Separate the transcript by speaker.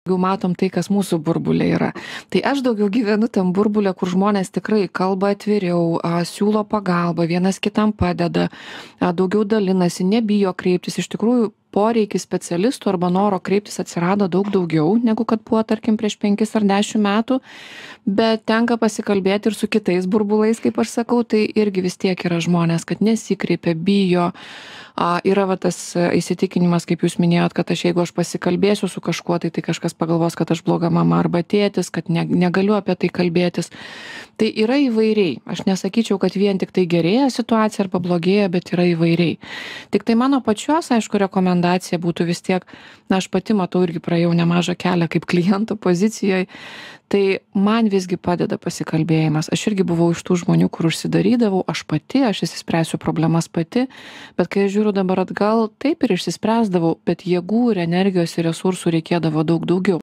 Speaker 1: Jeigu matom tai, kas mūsų burbulė yra. Tai aš daugiau gyvenu tam burbulė, kur žmonės tikrai kalba atviriau, siūlo pagalbą, vienas kitam padeda, daugiau dalinasi, nebijo kreiptis. Iš tikrųjų, poreikis specialistų arba noro kreiptis atsirado daug daugiau, negu kad buvo, tarkim, prieš 5 ar 10 metų, bet tenka pasikalbėti ir su kitais burbulais, kaip aš sakau, tai irgi vis tiek yra žmonės, kad nesikreipia, bijo. Yra va tas įsitikinimas, kaip jūs minėjot, kad jeigu aš pasikalbėsiu su kažkuo, tai kažkas pagalvos, kad aš bloga mama arba tėtis, kad negaliu apie tai kalbėtis. Tai yra įvairiai. Aš nesakyčiau, kad vien tik tai gerėja situacija arba blogėja, bet yra įvairiai. Tik tai mano pačios, aišku, rekomendacija būtų vis tiek, aš pati matau irgi praėjau nemažą kelią kaip kliento pozicijoje, tai man visgi padeda pasikalbėjimas. Aš irgi buvau iš tų žmonių, kur užsidarydavau, aš išsispręsiu problemas pati, bet kai aš žiūriu dabar atgal, taip ir išsispręsdavau, bet jėgų ir energijos ir resursų reikėdavo daug daugiau.